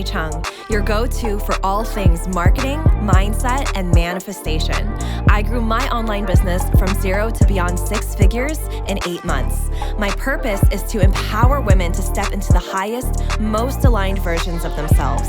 Chung, your go-to for all things marketing, mindset, and manifestation. I grew my online business from 0 to beyond 6 figures in 8 months. My purpose is to empower women to step into the highest, most aligned versions of themselves.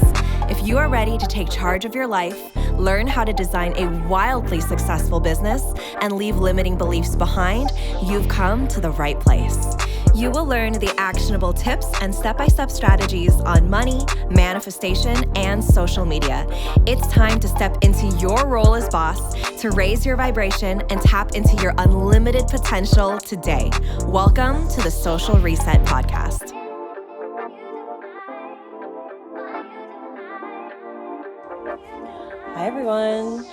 If you are ready to take charge of your life, learn how to design a wildly successful business, and leave limiting beliefs behind, you've come to the right place. You will learn the actionable tips and step-by-step strategies on money, manifestation, and social media. It's time to step into your role as boss, to raise your vibration and tap into your unlimited potential today. Welcome to the Social Reset Podcast. Hi, everyone.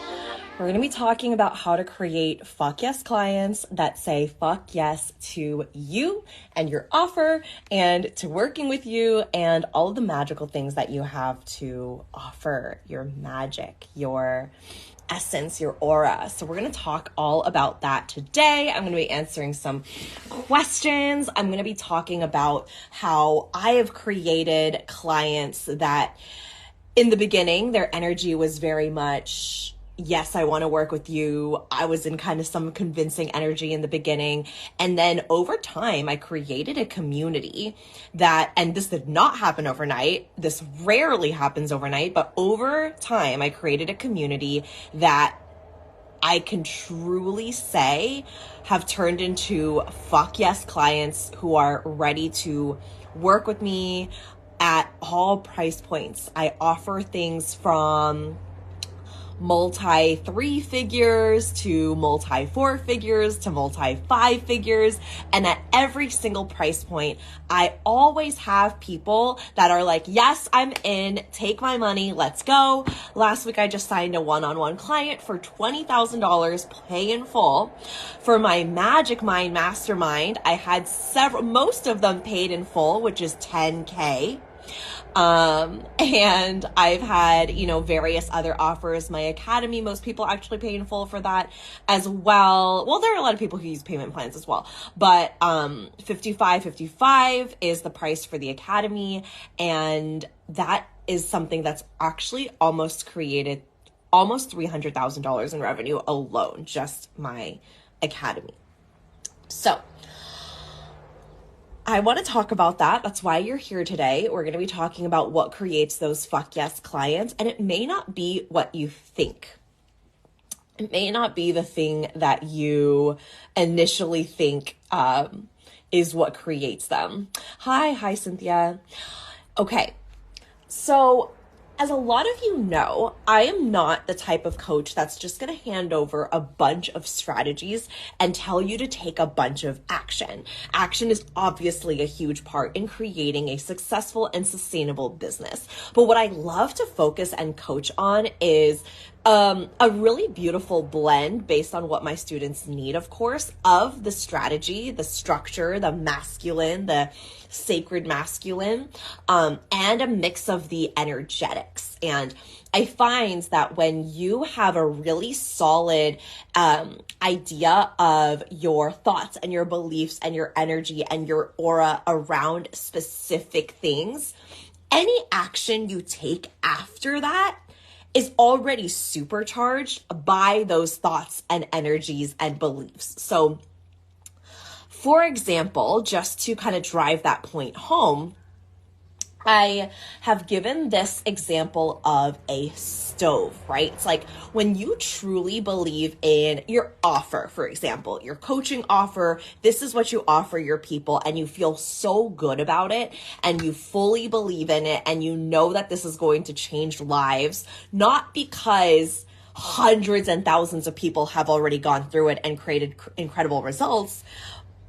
We're going to be talking about how to create fuck yes clients that say fuck yes to you and your offer and to working with you and all of the magical things that you have to offer, your magic, your essence, your aura. So we're going to talk all about that today. I'm going to be answering some questions. I'm going to be talking about how I have created clients that in the beginning, their energy was very much, yes, I want to work with you. I was in kind of some convincing energy in the beginning. And then over time, I created a community that, and this did not happen overnight. This rarely happens overnight, but over time, I created a community that I can truly say have turned into fuck yes clients who are ready to work with me at all price points. I offer things from multi 3 figures to multi 4 figures to multi 5 figures. And at every single price point, I always have people that are like, yes, I'm in, take my money, let's go. Last week, I just signed a one-on-one client for $20,000, pay in full. For my Magic Mind Mastermind, I had most of them paid in full, which is $10K. And I've had, various other offers. My academy, most people actually pay in full for that as well. Well, there are a lot of people who use payment plans as well, but, $55.55 is the price for the academy. And that is something that's actually almost created almost $300,000 in revenue alone, just my academy. So I want to talk about that. That's why you're here today. We're going to be talking about what creates those fuck yes clients. And it may not be what you think. It may not be the thing that you initially think is what creates them. Hi, Cynthia. Okay, so as a lot of you know, I am not the type of coach that's just going to hand over a bunch of strategies and tell you to take a bunch of action. Action is obviously a huge part in creating a successful and sustainable business. But what I love to focus and coach on is a really beautiful blend based on what my students need, of course, of the strategy, the structure, the masculine, the sacred masculine, and a mix of the energetics. And I find that when you have a really solid idea of your thoughts and your beliefs and your energy and your aura around specific things, any action you take after that is already supercharged by those thoughts and energies and beliefs. So, for example, just to kind of drive that point home, I have given this example of a stove, right? It's like when you truly believe in your offer, for example, your coaching offer, this is what you offer your people, and you feel so good about it, and you fully believe in it, and you know that this is going to change lives, not because hundreds and thousands of people have already gone through it and created incredible results.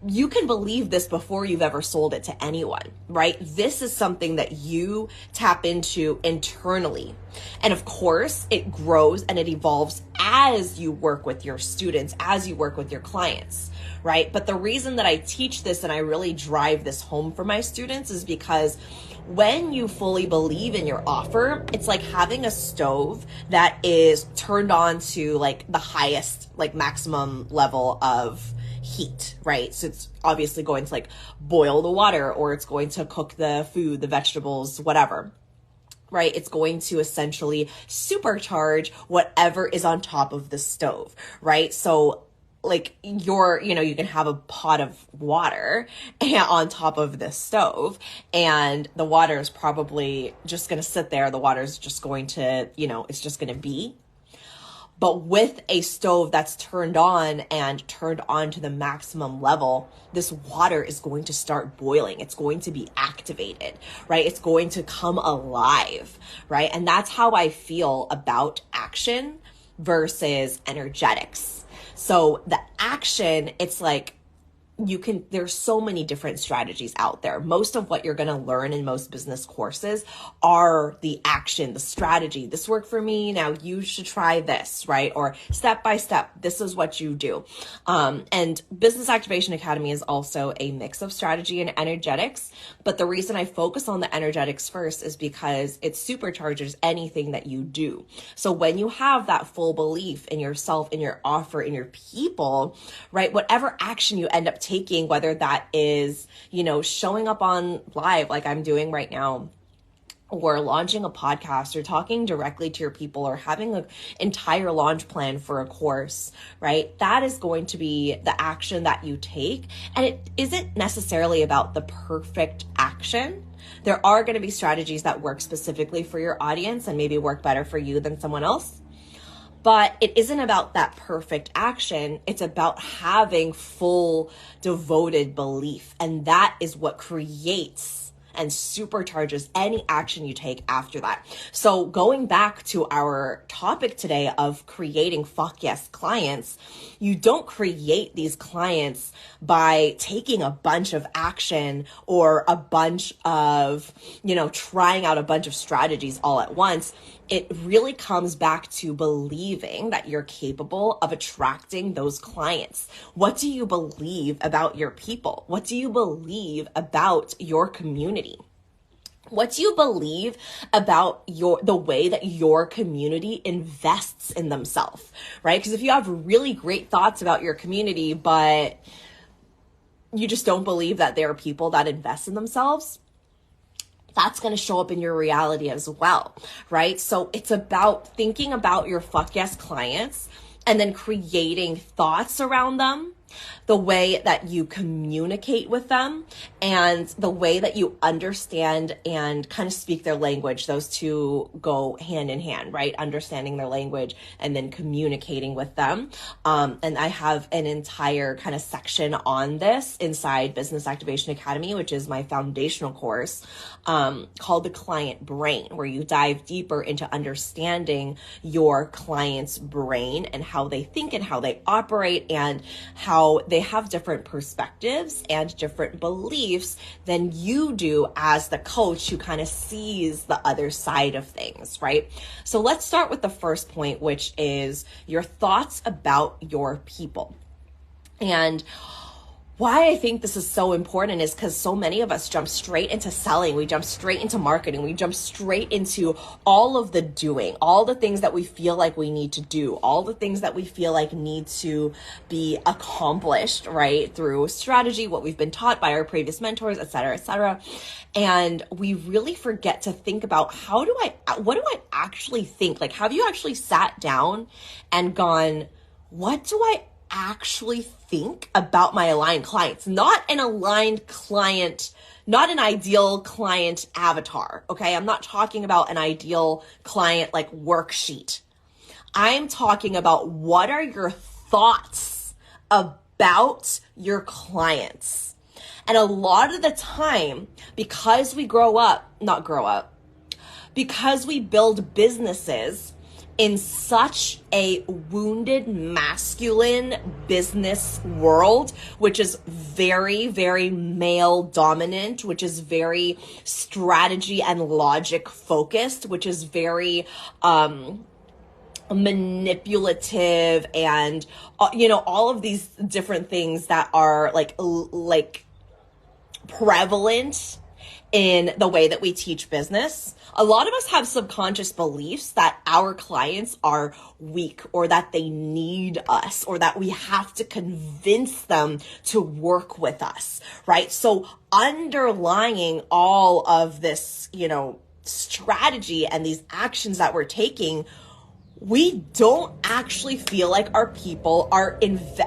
You can believe this before you've ever sold it to anyone, right? This is something that you tap into internally. And of course, it grows and it evolves as you work with your students, as you work with your clients, right? But the reason that I teach this and I really drive this home for my students is because when you fully believe in your offer, it's like having a stove that is turned on to like the highest, like maximum level of heat, right? So it's obviously going to like boil the water, or it's going to cook the food, the vegetables, whatever, right? It's going to essentially supercharge whatever is on top of the stove, right? So like you can have a pot of water on top of this stove, and the water is probably just going to sit there. The water is just going to, it's just going to be. But with a stove that's turned on and turned on to the maximum level, this water is going to start boiling. It's going to be activated, right? It's going to come alive, right? And that's how I feel about action versus energetics. So the action, it's like, there's so many different strategies out there. Most of what you're going to learn in most business courses are the action, the strategy. This worked for me. Now you should try this, right? Or step by step, this is what you do. And Business Activation Academy is also a mix of strategy and energetics. But the reason I focus on the energetics first is because it supercharges anything that you do. So when you have that full belief in yourself, in your offer, in your people, right? Whatever action you end up taking, whether that is, showing up on live like I'm doing right now, or launching a podcast, or talking directly to your people, or having an entire launch plan for a course, right? That is going to be the action that you take. And it isn't necessarily about the perfect action. There are going to be strategies that work specifically for your audience and maybe work better for you than someone else. But it isn't about that perfect action. It's about having full devoted belief. And that is what creates and supercharges any action you take after that. So going back to our topic today of creating fuck yes clients, you don't create these clients by taking a bunch of action or a bunch of, trying out a bunch of strategies all at once. It really comes back to believing that you're capable of attracting those clients. What do you believe about your people? What do you believe about your community? What do you believe about the way that your community invests in themselves, right? Because if you have really great thoughts about your community, but you just don't believe that there are people that invest in themselves, that's going to show up in your reality as well, right? So it's about thinking about your fuck yes clients and then creating thoughts around them, the way that you communicate with them, and the way that you understand and kind of speak their language. Those two go hand in hand, right? Understanding their language and then communicating with them. And I have an entire kind of section on this inside Business Activation Academy, which is my foundational course, called The Client Brain, where you dive deeper into understanding your client's brain and how they think and how they operate and how they have different perspectives and different beliefs than you do as the coach who kind of sees the other side of things, right? So let's start with the first point, which is your thoughts about your people. And why I think this is so important is because so many of us jump straight into selling. We jump straight into marketing. We jump straight into all of the doing, all the things that we feel like we need to do, all the things that we feel like need to be accomplished, right? Through strategy, what we've been taught by our previous mentors, et cetera, et cetera. And we really forget to think about what do I actually think? Like, have you actually sat down and gone, what do I actually think about my aligned clients? Not an aligned client, not an ideal client avatar, okay? I'm not talking about an ideal client like worksheet. I'm talking about what are your thoughts about your clients. And a lot of the time, because we because we build businesses in such a wounded masculine business world, which is very, very male dominant, which is very strategy and logic focused, which is very manipulative, and all of these different things that are like prevalent in the way that we teach business. A lot of us have subconscious beliefs that our clients are weak, or that they need us, or that we have to convince them to work with us, right? So underlying all of this, strategy and these actions that we're taking, we don't actually feel like our people are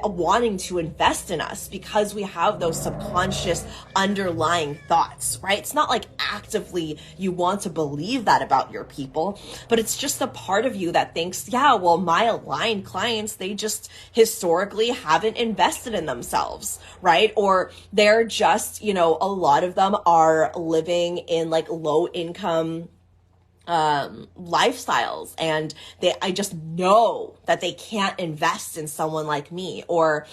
wanting to invest in us because we have those subconscious underlying thoughts, right? It's not like actively you want to believe that about your people, but it's just a part of you that thinks, yeah, well, my aligned clients, they just historically haven't invested in themselves, right? Or they're just, a lot of them are living in like low income lifestyles, and I just know that they can't invest in someone like me. Or,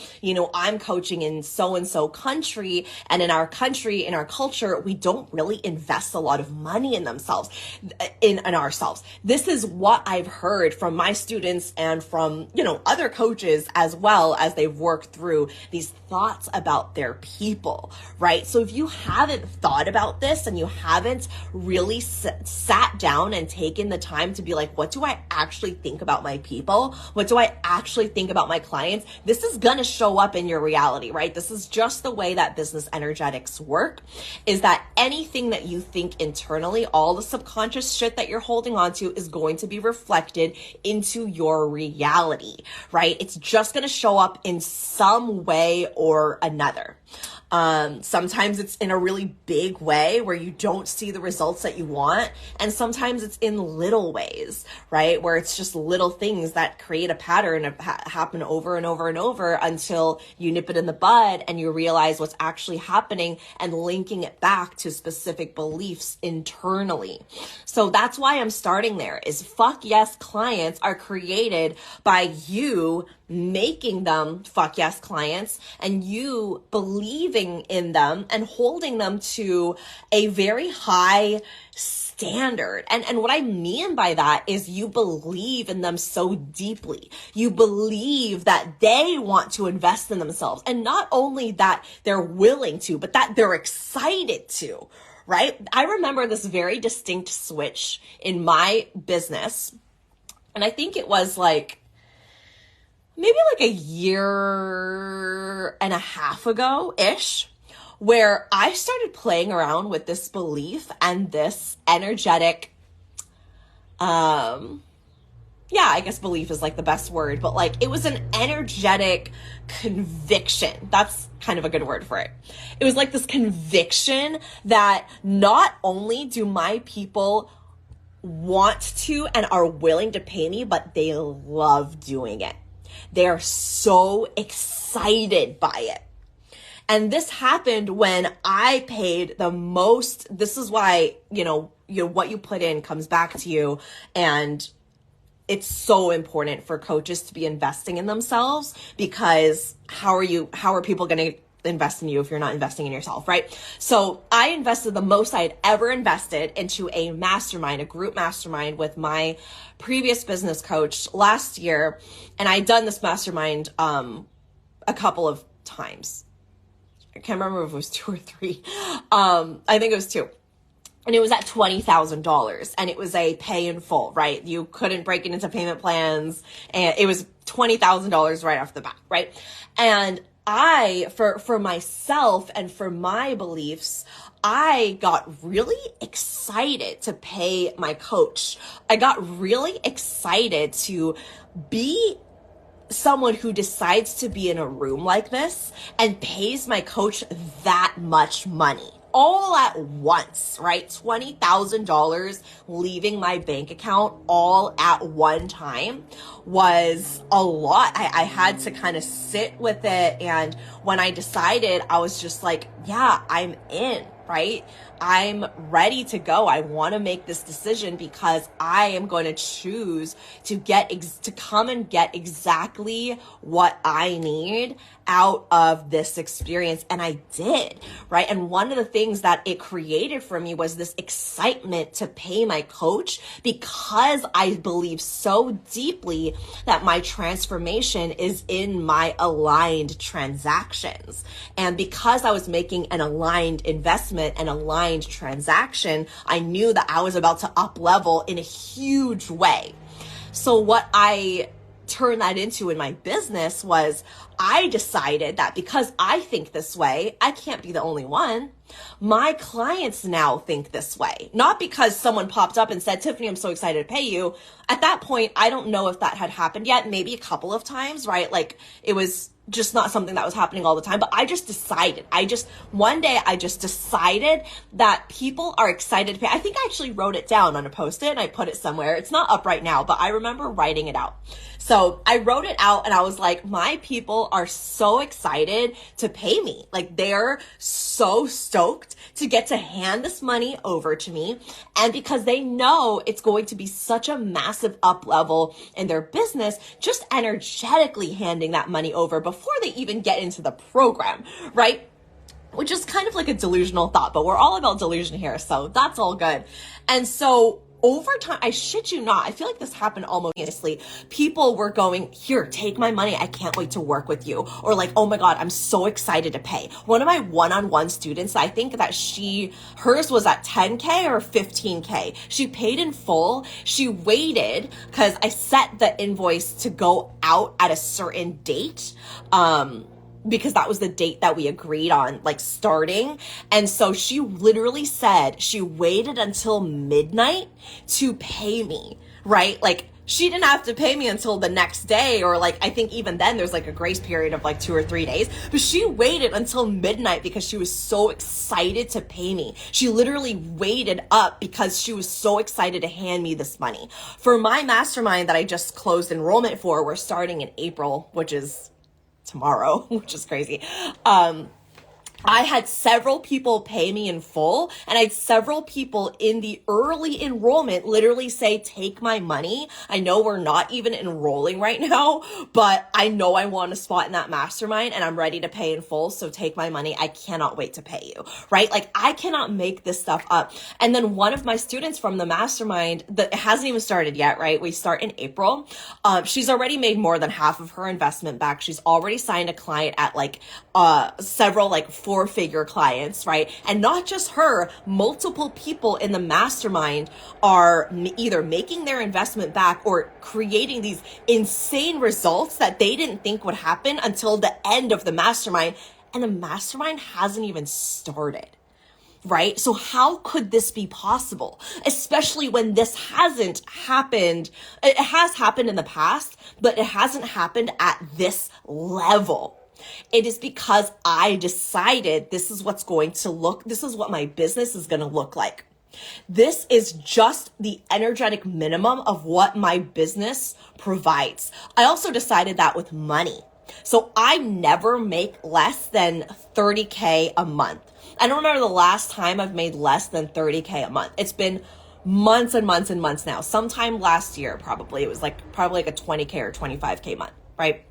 I'm coaching in so and so country, and in our country, in our culture, we don't really invest a lot of money in themselves, in ourselves. This is what I've heard from my students and from, other coaches as well as they've worked through these thoughts about their people, right? So if you haven't thought about this and you haven't really sat down and taken the time to be like, what do I actually think about my people? What do I actually think about my clients? This is going to show up in your reality, right? This is just the way that business energetics work, is that anything that you think internally, all the subconscious shit that you're holding on to is going to be reflected into your reality, right? It's just going to show up in some way or another. Sometimes it's in a really big way where you don't see the results that you want. And sometimes it's in little ways, right? Where it's just little things that create a pattern of happen over and over and over until you nip it in the bud and you realize what's actually happening and linking it back to specific beliefs internally. So that's why I'm starting there, is fuck yes clients are created by you making them fuck yes clients and you believing in them and holding them to a very high standard. And what I mean by that is you believe in them so deeply. You believe that they want to invest in themselves, and not only that they're willing to, but that they're excited to, right? I remember this very distinct switch in my business, and I think it was maybe a year and a half ago-ish, where I started playing around with this belief and this energetic, I guess belief is the best word, but it was an energetic conviction. That's kind of a good word for it. It was this conviction that not only do my people want to and are willing to pay me, but they love doing it. They're so excited by it. And this happened when I paid the most. This is why, what you put in comes back to you. And it's so important for coaches to be investing in themselves, because how are people going to invest in you if you're not investing in yourself, right? So I invested the most I had ever invested into a mastermind, a group mastermind with my previous business coach last year. And I'd done this mastermind a couple of times. I can't remember if it was 2 or 3. I think it was 2. And it was at $20,000, and it was a pay in full, right? You couldn't break it into payment plans, and it was $20,000 right off the bat, right? And I, for myself and for my beliefs, I got really excited to pay my coach. I got really excited to be someone who decides to be in a room like this and pays my coach that much money all at once, right? $20,000 leaving my bank account all at one time was a lot. I had to kind of sit with it. And when I decided, I was just yeah, I'm in, right? I'm ready to go. I want to make this decision because I am going to choose to come and get exactly what I need out of this experience. And I did, right? And one of the things that it created for me was this excitement to pay my coach, because I believe so deeply that my transformation is in my aligned transactions. And because I was making an aligned investment, an aligned transaction, I knew that I was about to up level in a huge way. So what I turn that into in my business was I decided that because I think this way, I can't be the only one. My clients now think this way, not because someone popped up and said, Tiffany, I'm so excited to pay you. At that point, I don't know if that had happened yet, maybe a couple of times, right? Like it was just not something that was happening all the time, but I just decided, one day I just decided that people are excited to pay. I think I actually wrote it down on a Post-it and I put it somewhere. It's not up right now, but I remember writing it out. So I wrote it out and I was like, my people are so excited to pay me. Like they're so stoked to get to hand this money over to me. And because they know it's going to be such a massive up level in their business, just energetically handing that money over before they even get into the program, right? Which is kind of like a delusional thought, but we're all about delusion here. So that's all good. And so over time, I shit you not, I feel like this happened almost honestly. People were going, here, take my money. I can't wait to work with you. Or like, oh my God, I'm so excited to pay. One of my one-on-one students, I think that hers was at 10K or 15K. She paid in full. She waited because I set the invoice to go out at a certain date. Because that was the date that we agreed on, like starting. And so she literally said she waited until midnight to pay me, right? Like she didn't have to pay me until the next day, or like, I think even then there's like a grace period of like 2 or 3 days, but she waited until midnight because she was so excited to pay me. She literally waited up because she was so excited to hand me this money. For my mastermind that I just closed enrollment for, we're starting in April, which is tomorrow, which is crazy. I had several people pay me in full, and I had several people in the early enrollment literally say, take my money. I know we're not even enrolling right now, but I know I want a spot in that mastermind and I'm ready to pay in full. So take my money. I cannot wait to pay you, right? Like I cannot make this stuff up. And then one of my students from the mastermind that hasn't even started yet, right? We start in April. She's already made more than half of her investment back. She's already signed a client at like, several like 4-figure clients, right? And not just her, multiple people in the mastermind are either making their investment back or creating these insane results that they didn't think would happen until the end of the mastermind. And the mastermind hasn't even started. Right? So how could this be possible? Especially when this hasn't happened. It has happened in the past, but it hasn't happened at this level. It is because I decided this is what my business is going to look like. This is just the energetic minimum of what my business provides. I also decided that with money. So I never make less than 30K a month. I don't remember the last time I've made less than 30K a month. It's been months and months and months now. Sometime last year, probably. It was probably like a 20K or 25K month, right?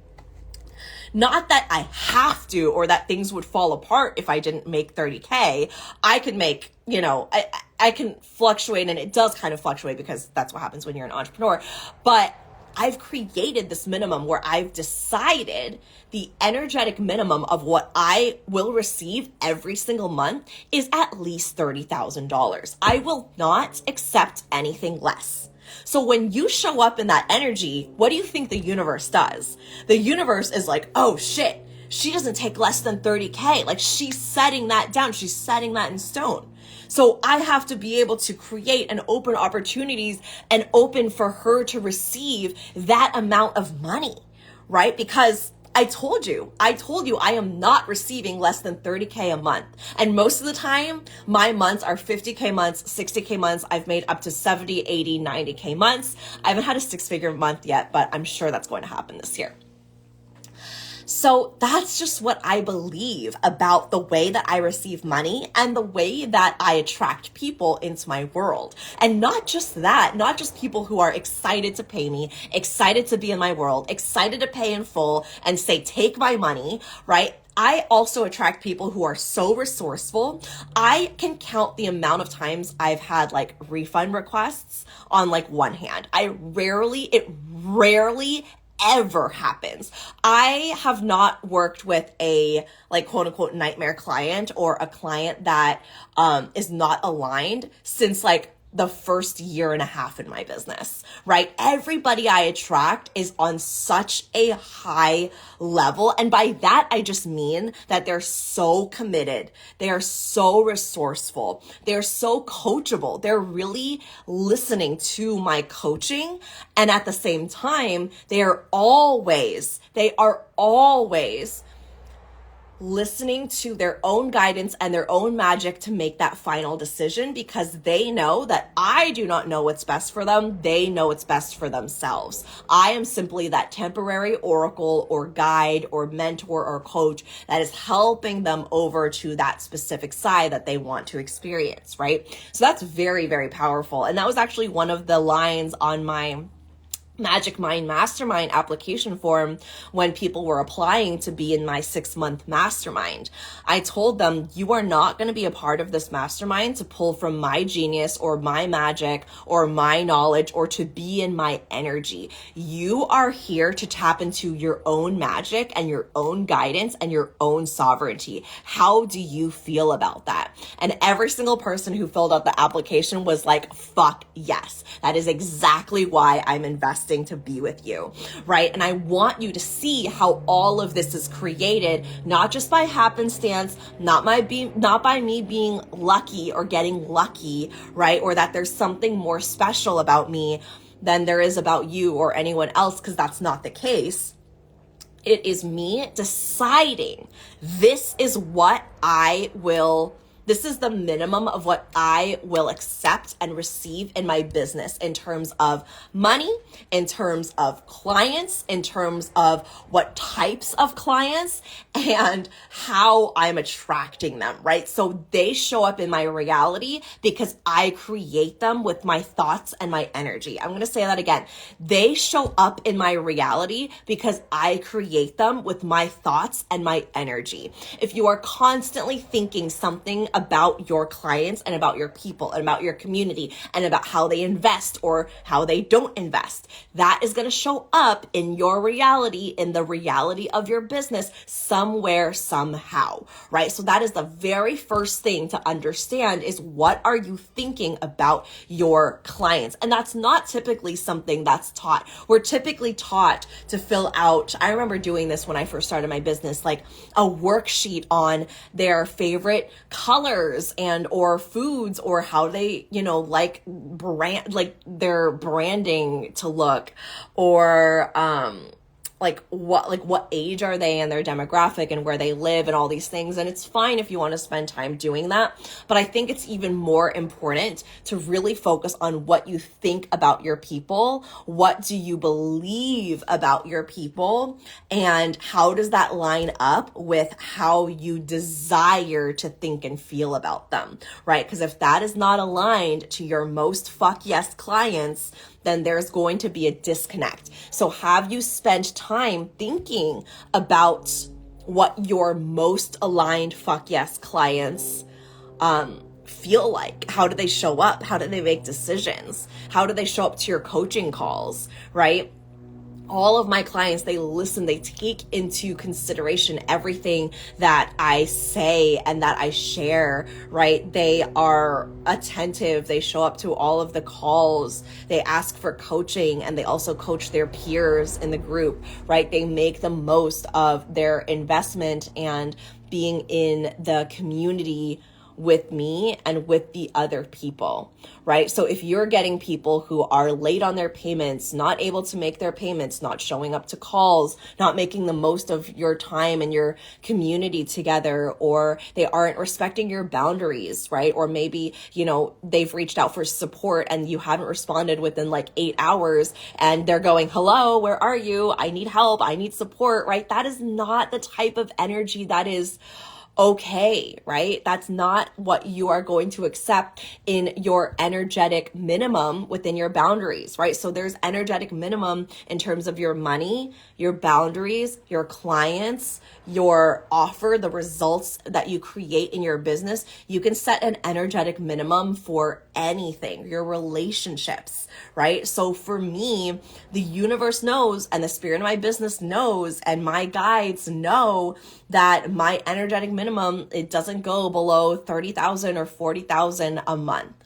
Not that I have to, or that things would fall apart if I didn't make 30K. I could make, I can fluctuate, and it does kind of fluctuate because that's what happens when you're an entrepreneur. But I've created this minimum where I've decided the energetic minimum of what I will receive every single month is at least $30,000. I will not accept anything less. So when you show up in that energy, what do you think the universe does? The universe is like, oh shit, she doesn't take less than 30K. Like she's setting that down. She's setting that in stone. So I have to be able to create and open opportunities and open for her to receive that amount of money, right? Because I told you I am not receiving less than 30K a month. And most of the time, my months are 50K months, 60K months. I've made up to 70, 80, 90K months. I haven't had a 6-figure month yet, but I'm sure that's going to happen this year. So that's just what I believe about the way that I receive money and the way that I attract people into my world. And not just that, not just people who are excited to pay me, excited to be in my world, excited to pay in full and say, take my money, right? I also attract people who are so resourceful. I can count the amount of times I've had like refund requests on like one hand. It rarely ever happens. I have not worked with a like quote unquote nightmare client or a client that is not aligned since like the first year and a half in my business, right? Everybody I attract is on such a high level. And by that, I just mean that they're so committed. They are so resourceful. They're so coachable. They're really listening to my coaching. And at the same time, they are always listening to their own guidance and their own magic to make that final decision, because they know that I do not know what's best for them. They know what's best for themselves. I am simply that temporary oracle or guide or mentor or coach that is helping them over to that specific side that they want to experience, right? So that's very, very powerful. And that was actually one of the lines on my Magic Mind Mastermind application form when people were applying to be in my 6-month mastermind. I told them, you are not going to be a part of this mastermind to pull from my genius or my magic or my knowledge or to be in my energy. You are here to tap into your own magic and your own guidance and your own sovereignty. How do you feel about that? And every single person who filled out the application was like, fuck yes. That is exactly why I'm investing to be with you, right? And I want you to see how all of this is created, not just by happenstance, not by me being lucky or getting lucky, right? Or that there's something more special about me than there is about you or anyone else, because that's not the case. It is me deciding this is the minimum of what I will accept and receive in my business in terms of money, in terms of clients, in terms of what types of clients and how I'm attracting them, right? So they show up in my reality because I create them with my thoughts and my energy. I'm going to say that again. They show up in my reality because I create them with my thoughts and my energy. If you are constantly thinking something about your clients and about your people and about your community and about how they invest or how they don't invest, that is going to show up in your reality, in the reality of your business somewhere, somehow, right? So that is the very first thing to understand is what are you thinking about your clients? And that's not typically something that's taught. We're typically taught to fill out, I remember doing this when I first started my business, like a worksheet on their favorite colors and or foods or how they, like their branding to look, or what age are they and their demographic and where they live and all these things. And it's fine if you want to spend time doing that, but I think it's even more important to really focus on what you think about your people. What do you believe about your people? And how does that line up with how you desire to think and feel about them, right? Because if that is not aligned to your most fuck yes clients, then there's going to be a disconnect. So have you spent time thinking about what your most aligned fuck yes clients feel like? How do they show up? How do they make decisions? How do they show up to your coaching calls, right? All of my clients, they listen, they take into consideration everything that I say and that I share, right? They are attentive. They show up to all of the calls. They ask for coaching and they also coach their peers in the group, right? They make the most of their investment and being in the community with me and with the other people, right? So if you're getting people who are late on their payments, not able to make their payments, not showing up to calls, not making the most of your time and your community together, or they aren't respecting your boundaries, right? Or maybe, they've reached out for support and you haven't responded within like 8 hours and they're going, hello, where are you? I need help. I need support, right? That is not the type of energy that is okay, right? That's not what you are going to accept in your energetic minimum within your boundaries, right? So there's energetic minimum in terms of your money, your boundaries, your clients, your offer, the results that you create in your business. You can set an energetic minimum for anything, your relationships, right? So for me, the universe knows and the spirit of my business knows and my guides know that my energetic minimum, it doesn't go below 30,000 or 40,000 a month.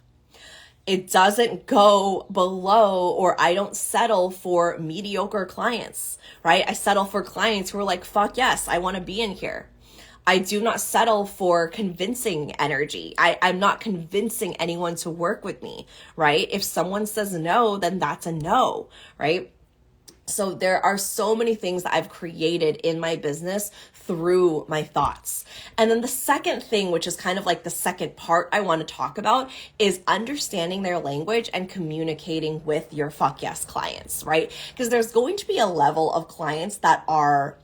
It doesn't go below, or I don't settle for mediocre clients, right? I settle for clients who are like, fuck yes, I want to be in here. I do not settle for convincing energy. I'm not convincing anyone to work with me, right? If someone says no, then that's a no, right? So there are so many things that I've created in my business through my thoughts. And then the second thing, which is kind of like the second part I want to talk about, is understanding their language and communicating with your fuck yes clients, right? Because there's going to be a level of clients that are,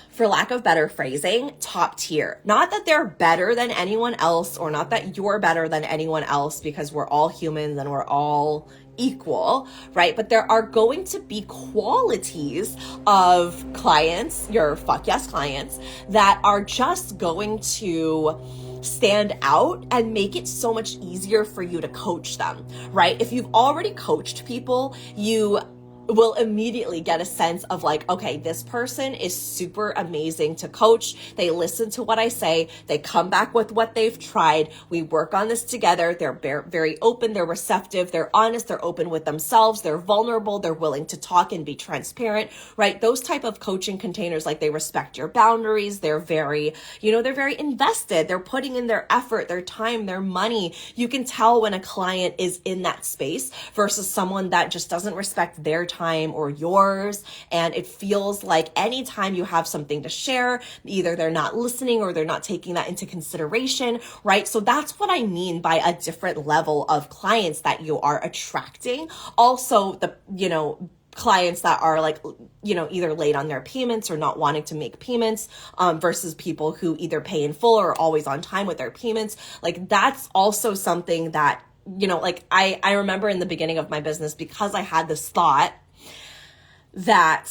for lack of better phrasing, top tier. Not that they're better than anyone else, or not that you're better than anyone else, because we're all humans and we're all equal, right? But there are going to be qualities of clients, your fuck yes clients, that are just going to stand out and make it so much easier for you to coach them, right? If you've already coached people, you will immediately get a sense of like, okay, this person is super amazing to coach. They listen to what I say. They come back with what they've tried. We work on this together. They're very open. They're receptive. They're honest. They're open with themselves. They're vulnerable. They're willing to talk and be transparent, right? Those type of coaching containers, like they respect your boundaries. They're very, they're very invested. They're putting in their effort, their time, their money. You can tell when a client is in that space versus someone that just doesn't respect their time or yours, and it feels like anytime you have something to share, either they're not listening or they're not taking that into consideration, right? So that's what I mean by a different level of clients that you are attracting. Also, the clients that are like, either late on their payments or not wanting to make payments, versus people who either pay in full or always on time with their payments. Like that's also something that, like I remember in the beginning of my business, because I had this thought that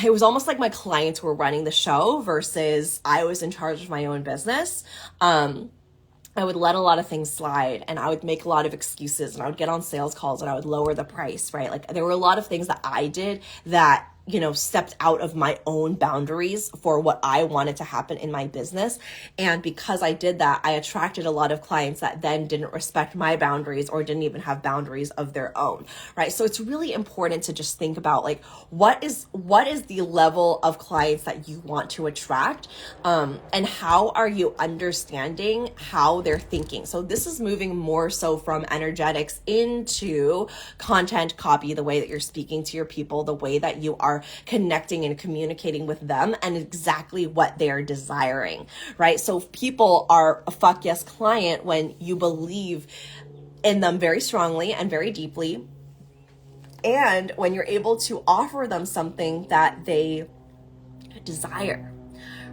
it was almost like my clients were running the show versus I was in charge of my own business. I would let a lot of things slide, and I would make a lot of excuses, and I would get on sales calls and I would lower the price, right? Like there were a lot of things that I did that stepped out of my own boundaries for what I wanted to happen in my business. And because I did that, I attracted a lot of clients that then didn't respect my boundaries or didn't even have boundaries of their own, right? So it's really important to just think about like, what is the level of clients that you want to attract? And how are you understanding how they're thinking? So this is moving more so from energetics into content, copy, the way that you're speaking to your people, the way that you are connecting and communicating with them, and exactly what they're desiring, right? So people are a fuck yes client when you believe in them very strongly and very deeply, and when you're able to offer them something that they desire,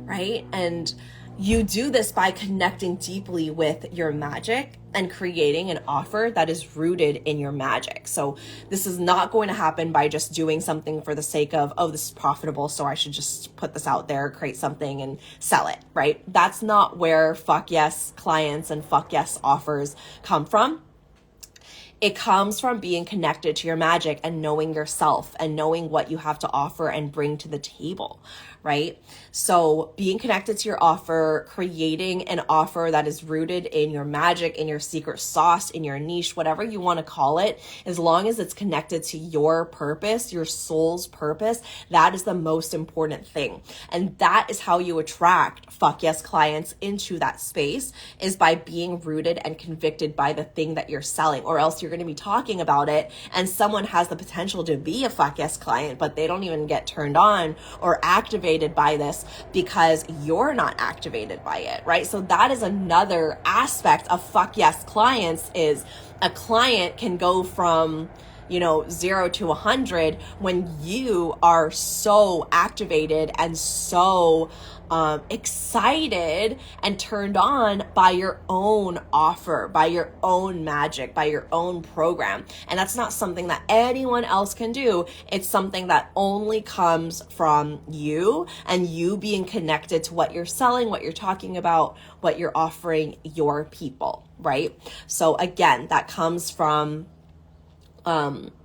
right? And you do this by connecting deeply with your magic and creating an offer that is rooted in your magic. So this is not going to happen by just doing something for the sake of, oh, this is profitable, so I should just put this out there, create something and sell it, right? That's not where fuck yes clients and fuck yes offers come from. It comes from being connected to your magic and knowing yourself and knowing what you have to offer and bring to the table, right? So being connected to your offer, creating an offer that is rooted in your magic, in your secret sauce, in your niche, whatever you want to call it, as long as it's connected to your purpose, your soul's purpose, that is the most important thing. And that is how you attract fuck yes clients into that space, is by being rooted and convicted by the thing that you're selling, or else you're going to be talking about it and someone has the potential to be a fuck yes client, but they don't even get turned on or activated by this because you're not activated by it, right? So that is another aspect of fuck yes clients, is a client can go from 0 to 100 when you are so activated and so excited and turned on by your own offer, by your own magic, by your own program. And that's not something that anyone else can do. It's something that only comes from you and you being connected to what you're selling, what you're talking about, what you're offering your people, right? So again, that comes from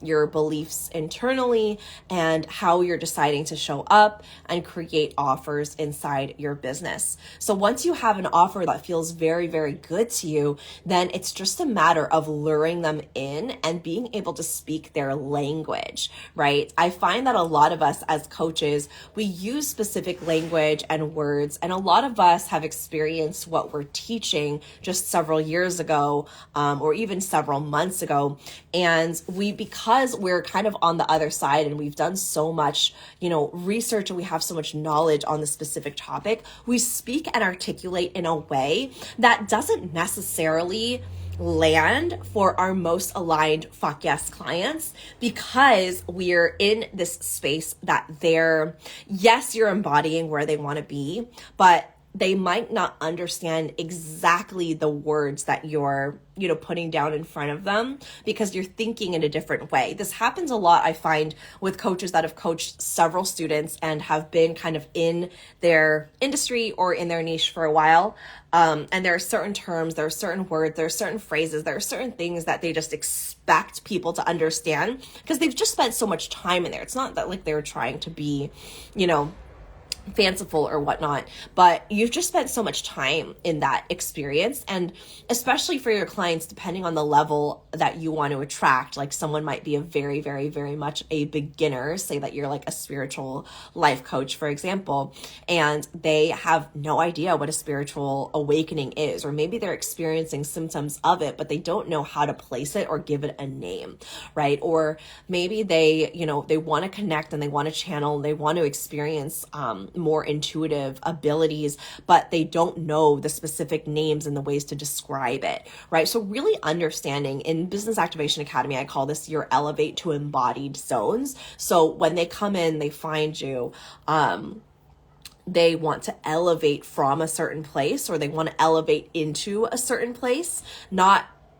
your beliefs internally and how you're deciding to show up and create offers inside your business. So once you have an offer that feels very, very good to you, then it's just a matter of luring them in and being able to speak their language, right? I find that a lot of us as coaches, we use specific language and words, and a lot of us have experienced what we're teaching just several years ago, or even several months ago. And because we're kind of on the other side and we've done so much, research, and we have so much knowledge on the specific topic, we speak and articulate in a way that doesn't necessarily land for our most aligned fuck yes clients, because we're in this space that you're embodying where they want to be, but they might not understand exactly the words that you're, putting down in front of them, because you're thinking in a different way. This happens a lot, I find, with coaches that have coached several students and have been kind of in their industry or in their niche for a while. And there are certain terms, there are certain words, there are certain phrases, there are certain things that they just expect people to understand because they've just spent so much time in there. It's not that like they're trying to be, fanciful or whatnot, but you've just spent so much time in that experience. And especially for your clients, depending on the level that you want to attract, like someone might be a very, very, very much a beginner, say that you're like a spiritual life coach, for example, and they have no idea what a spiritual awakening is, or maybe they're experiencing symptoms of it, but they don't know how to place it or give it a name, right? Or maybe they want to connect and they want to channel, they want to experience, more intuitive abilities, but they don't know the specific names and the ways to describe it, right? So really understanding, in Business Activation Academy, I call this your elevate to embodied zones. So when they come in, they find you, they want to elevate from a certain place, or they want to elevate into a certain place.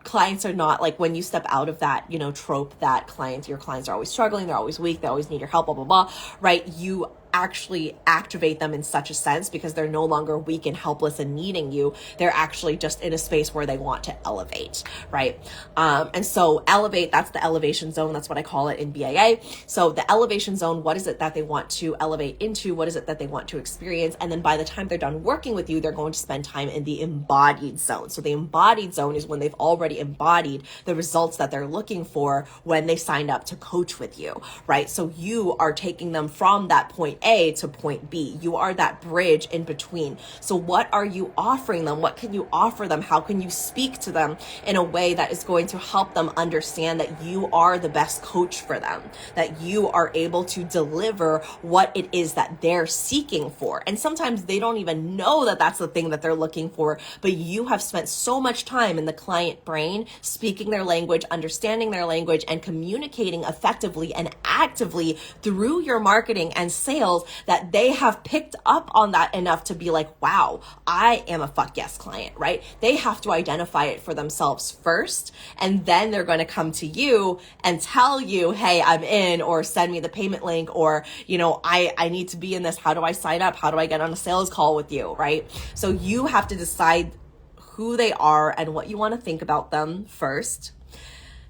Clients are not like, when you step out of that, trope that your clients are always struggling, they're always weak, they always need your help, blah, blah, blah, right? You actually activate them in such a sense because they're no longer weak and helpless and needing you. They're actually just in a space where they want to elevate, right? And so elevate, that's the elevation zone. That's what I call it in BAA. So the elevation zone, what is it that they want to elevate into? What is it that they want to experience? And then by the time they're done working with you, they're going to spend time in the embodied zone. So the embodied zone is when they've already embodied the results that they're looking for when they signed up to coach with you, right? So you are taking them from that point A to point B. You are that bridge in between. So what are you offering them? What can you offer them? How can you speak to them in a way that is going to help them understand that you are the best coach for them, that you are able to deliver what it is that they're seeking for? And sometimes they don't even know that that's the thing that they're looking for, but you have spent so much time in the client brain speaking their language, understanding their language, and communicating effectively and actively through your marketing and sales that they have picked up on that enough to be like, wow, I am a fuck yes client, right? They have to identify it for themselves first, and then they're going to come to you and tell you, hey, I'm in, or send me the payment link, or, I need to be in this. How do I sign up? How do I get on a sales call with you, right? So you have to decide who they are and what you want to think about them first.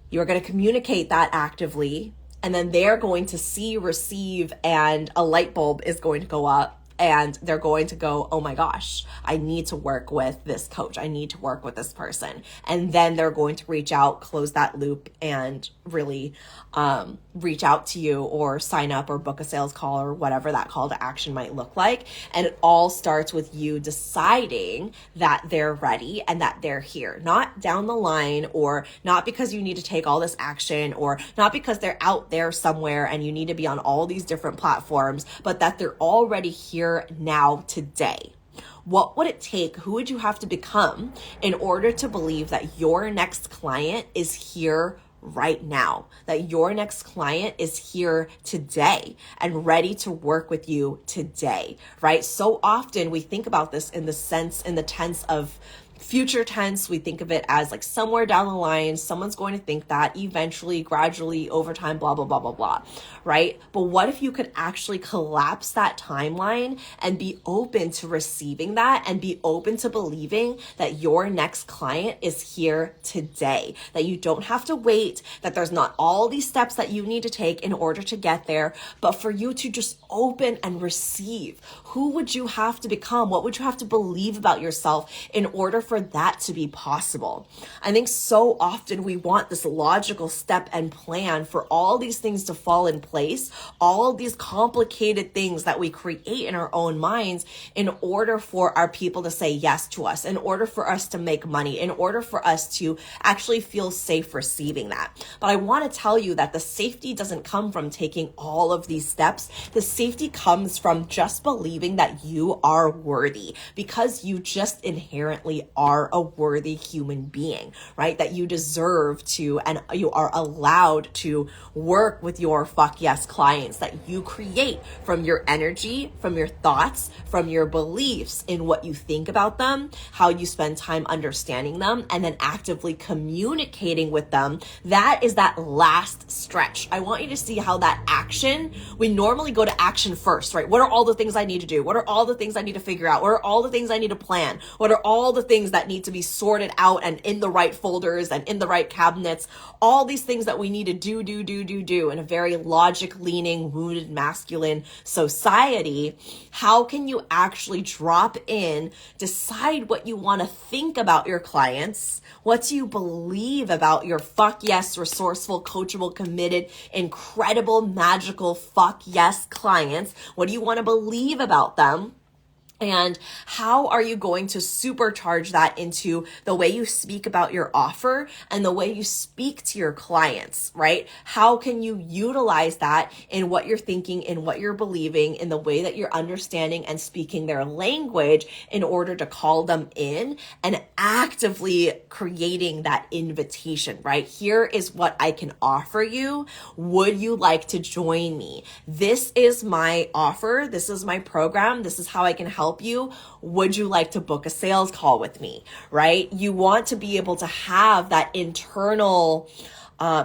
You're going to communicate that actively, and then they're going to see, receive, and a light bulb is going to go up, and they're going to go, oh my gosh, I need to work with this coach. I need to work with this person. And then they're going to reach out, close that loop, and really reach out to you or sign up or book a sales call or whatever that call to action might look like. And it all starts with you deciding that they're ready and that they're here, not down the line, or not because you need to take all this action, or not because they're out there somewhere and you need to be on all these different platforms, but that they're already here now today. What would it take? Who would you have to become in order to believe that your next client is here right now, that your next client is here today and ready to work with you today, right? So often we think about this in the tense of future tense, we think of it as like somewhere down the line, someone's going to think that eventually, gradually, over time, blah, blah, blah, blah, blah, right? But what if you could actually collapse that timeline and be open to receiving that and be open to believing that your next client is here today, that you don't have to wait, that there's not all these steps that you need to take in order to get there, but for you to just open and receive. Who would you have to become? What would you have to believe about yourself in order for that to be possible? I think so often we want this logical step and plan for all these things to fall in place, all these complicated things that we create in our own minds in order for our people to say yes to us, in order for us to make money, in order for us to actually feel safe receiving that. But I want to tell you that the safety doesn't come from taking all of these steps. The safety comes from just believing that you are worthy, because you just inherently are a worthy human being, right? That you deserve to, and you are allowed to work with your fuck yes clients that you create from your energy, from your thoughts, from your beliefs in what you think about them, how you spend time understanding them, and then actively communicating with them. That is that last stretch. I want you to see how that action, we normally go to action first, right? What are all the things I need to do? What are all the things I need to figure out? What are all the things I need to plan? What are all the things that need to be sorted out and in the right folders and in the right cabinets? All these things that we need to do in a very logic-leaning, wounded, masculine society. How can you actually drop in, decide what you want to think about your clients? What do you believe about your fuck yes, resourceful, coachable, committed, incredible, magical fuck yes clients? What do you want to believe about them? And how are you going to supercharge that into the way you speak about your offer and the way you speak to your clients, right? How can you utilize that in what you're thinking, in what you're believing, in the way that you're understanding and speaking their language in order to call them in and actively creating that invitation, right? Here is what I can offer you. Would you like to join me? This is my offer. This is my program. This is how I can help you. Would you like to book a sales call with me, right? You want to be able to have that internal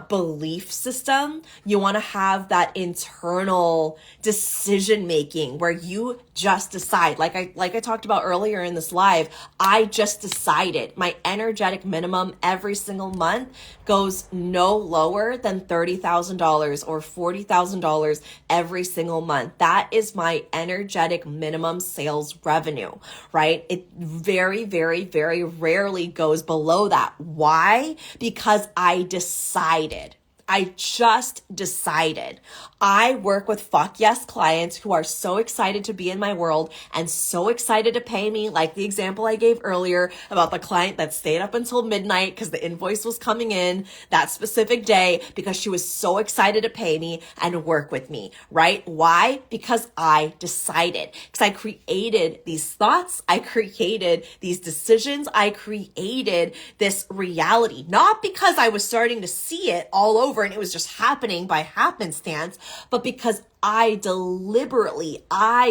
belief system. You want to have that internal decision making where you just decide, like I talked about earlier in this live, I just decided my energetic minimum every single month goes no lower than $30,000 or $40,000 every single month. That is my energetic minimum sales revenue, right? It very, very, very rarely goes below that. Why? Because I decided. I just decided. I work with fuck yes clients who are so excited to be in my world and so excited to pay me, like the example I gave earlier about the client that stayed up until midnight because the invoice was coming in that specific day because she was so excited to pay me and work with me, right? Why? Because I decided. Because I created these thoughts, I created these decisions, I created this reality, not because I was starting to see it all over and it was just happening by happenstance, but because I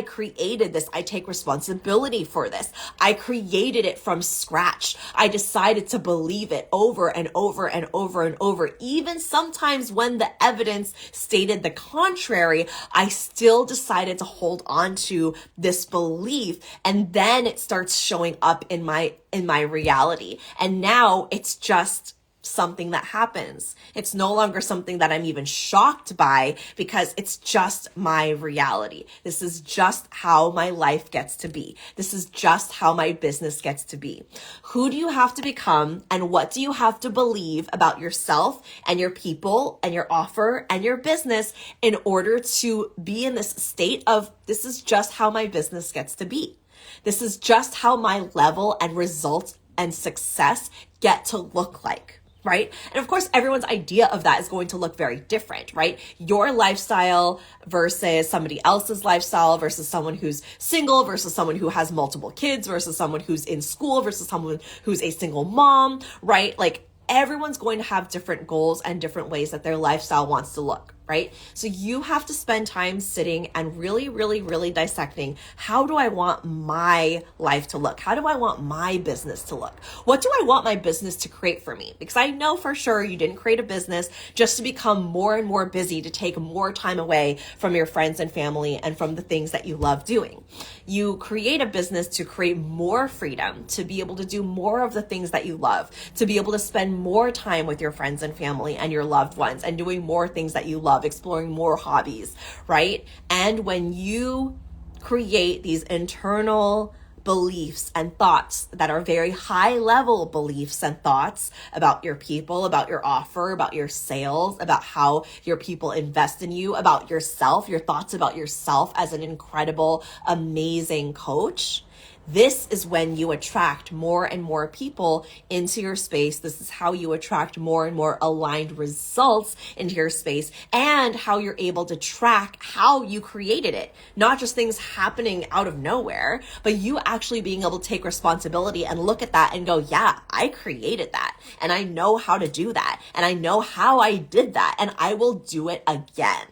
created this. I take responsibility for this. I created it from scratch. I decided to believe it over and over and over and over. Even sometimes when the evidence stated the contrary, I still decided to hold on to this belief. And then it starts showing up in my reality. And now it's just something that happens. It's no longer something that I'm even shocked by because it's just my reality. This is just how my life gets to be. This is just how my business gets to be. Who do you have to become and what do you have to believe about yourself and your people and your offer and your business in order to be in this state of this is just how my business gets to be. This is just how my level and results and success get to look like. Right? And of course, everyone's idea of that is going to look very different, right? Your lifestyle versus somebody else's lifestyle versus someone who's single versus someone who has multiple kids versus someone who's in school versus someone who's a single mom, right? Like everyone's going to have different goals and different ways that their lifestyle wants to look. right? So you have to spend time sitting and really, really, really dissecting, how do I want my life to look? How do I want my business to look? What do I want my business to create for me? Because I know for sure you didn't create a business just to become more and more busy, to take more time away from your friends and family and from the things that you love doing. You create a business to create more freedom, to be able to do more of the things that you love, to be able to spend more time with your friends and family and your loved ones and doing more things that you love, exploring more hobbies, right? And when you create these internal beliefs and thoughts that are very high level beliefs and thoughts about your people, about your offer, about your sales, about how your people invest in you, about yourself, your thoughts about yourself as an incredible, amazing coach, this is when you attract more and more people into your space. This is how you attract more and more aligned results into your space, and how you're able to track how you created it. Not just things happening out of nowhere, but you actually being able to take responsibility and look at that and go, yeah, I created that, and I know how to do that, and I know how I did that, and I will do it again.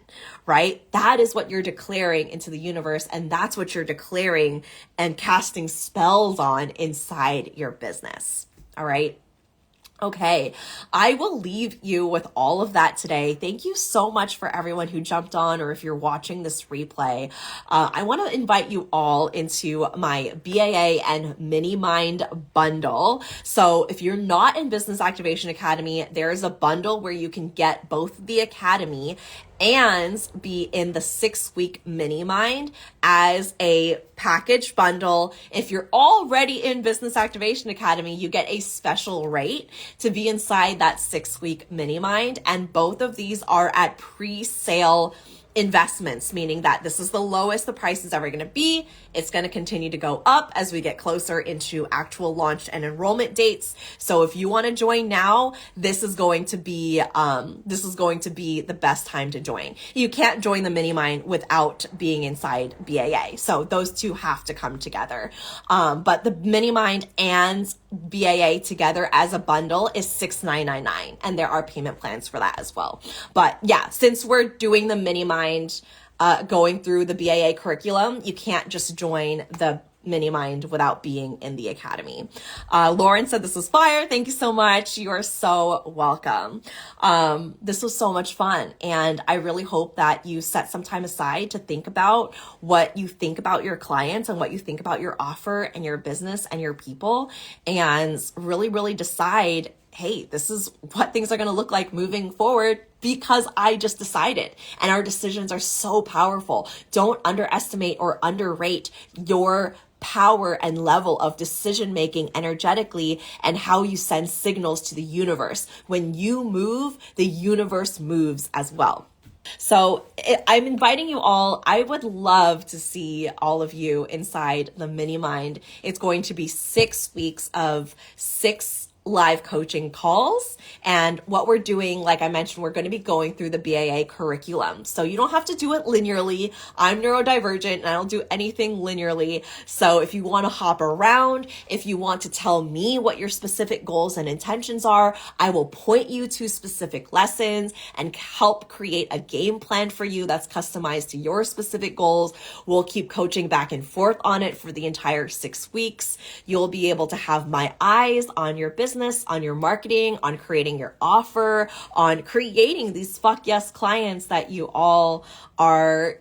Right? That is what you're declaring into the universe. And that's what you're declaring and casting spells on inside your business. All right. Okay, I will leave you with all of that today. Thank you so much for everyone who jumped on, or if you're watching this replay. I want to invite you all into my BAA and Mini Mind bundle. So if you're not in Business Activation Academy, there's a bundle where you can get both the Academy and be in the 6-week Mini Mind as a package bundle. If you're already in Business Activation Academy, you get a special rate to be inside that 6-week Mini Mind. And both of these are at pre-sale investments, meaning that this is the lowest the price is ever going to be. It's going to continue to go up as we get closer into actual launch and enrollment dates. So if you want to join now, this is going to be the best time to join. You can't join the Mini Mind without being inside BAA. So those two have to come together. But the Mini Mind and BAA together as a bundle is $6,999, and there are payment plans for that as well. But yeah, since we're doing the Mini Mind, going through the BAA curriculum, you can't just join the Mini Mind without being in the Academy. Lauren said this was fire. Thank you so much. You are so welcome. This was so much fun. And I really hope that you set some time aside to think about what you think about your clients and what you think about your offer and your business and your people, and really, really decide, hey, this is what things are going to look like moving forward, because I just decided. And our decisions are so powerful. Don't underestimate or underrate your power and level of decision making energetically, and how you send signals to the universe. When you move, the universe moves as well. So I'm inviting you all. I would love to see all of you inside the Mini Mind. It's going to be 6 weeks of 6 live coaching calls. And what we're doing, like I mentioned, we're going to be going through the BAA curriculum. So you don't have to do it linearly. I'm neurodivergent and I don't do anything linearly. So if you want to hop around, if you want to tell me what your specific goals and intentions are, I will point you to specific lessons and help create a game plan for you that's customized to your specific goals. We'll keep coaching back and forth on it for the entire 6 weeks. You'll be able to have my eyes on your business, on your marketing, on creating your offer, on creating these fuck yes clients that you all are,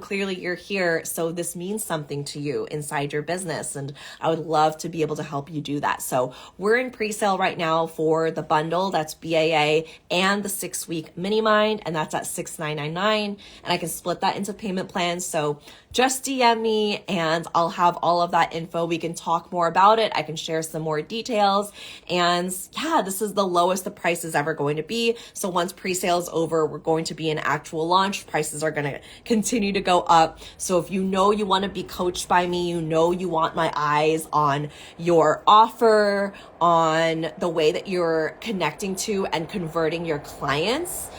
clearly you're here. So this means something to you inside your business. And I would love to be able to help you do that. So we're in pre-sale right now for the bundle. That's BAA and the 6-week Mini Mind. And that's at $6,999. And I can split that into payment plans. So just DM me and I'll have all of that info. We can talk more about it. I can share some more details. And yeah, this is the lowest the price is ever going to be. So once pre-sale is over, we're going to be in actual launch. Prices are going to continue to go up. So if you want to be coached by me, you want my eyes on your offer, on the way that you're connecting to and converting your clients,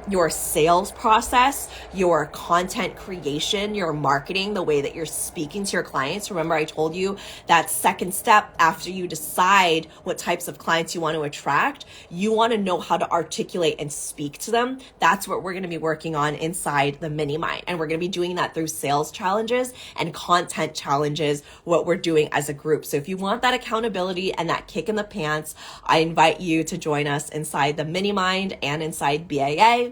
your sales process, your content creation, your marketing, the way that you're speaking to your clients. Remember, I told you that second step after you decide what types of clients you want to attract. You want to know how to articulate and speak to them. That's what we're going to be working on inside the Mini Mind. And we're going to be doing that through sales challenges and content challenges, what we're doing as a group. So if you want that accountability and that kick in the pants, I invite you to join us inside the Mini Mind and inside BAA.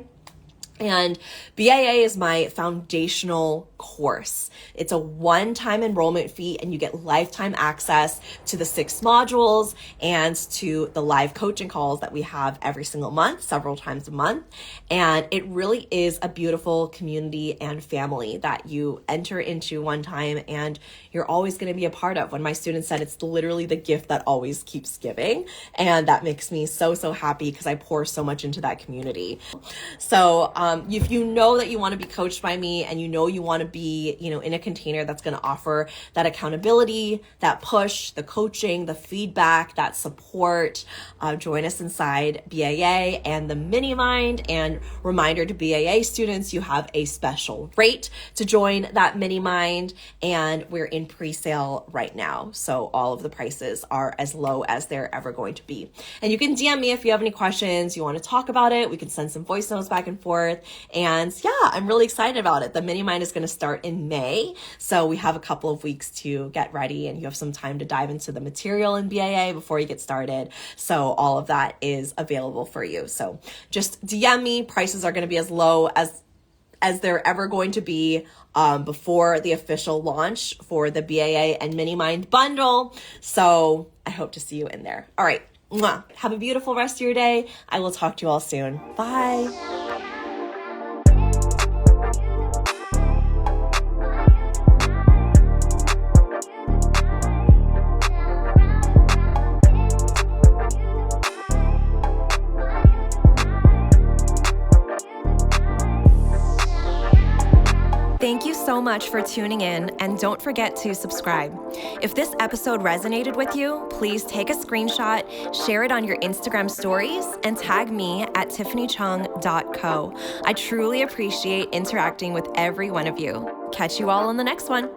And BAA is my foundational course. It's a one-time enrollment fee, and you get lifetime access to the 6 modules and to the live coaching calls that we have every single month, several times a month. And it really is a beautiful community and family that you enter into one time and you're always going to be a part of. When my students said it's literally the gift that always keeps giving. And that makes me so, so happy because I pour so much into that community. So, if you know that you want to be coached by me and you know you want to be, in a container that's going to offer that accountability, that push, the coaching, the feedback, that support, join us inside BAA and the Mini Mind. And reminder to BAA students, you have a special rate to join that Mini Mind, and we're in pre-sale right now. So all of the prices are as low as they're ever going to be. And you can DM me if you have any questions, you want to talk about it. We can send some voice notes back and forth. And yeah, I'm really excited about it. The Mini Mind is going to start in May. So we have a couple of weeks to get ready, and you have some time to dive into the material in BAA before you get started. So all of that is available for you. So just DM me. Prices are going to be as low as they're ever going to be before the official launch for the BAA and Mini Mind bundle. So I hope to see you in there. All right. Mwah. Have a beautiful rest of your day. I will talk to you all soon. Bye. Thank you so much for tuning in, and don't forget to subscribe. If this episode resonated with you, please take a screenshot, share it on your Instagram stories, and tag me at tiffanychung.co. I truly appreciate interacting with every one of you. Catch you all on the next one.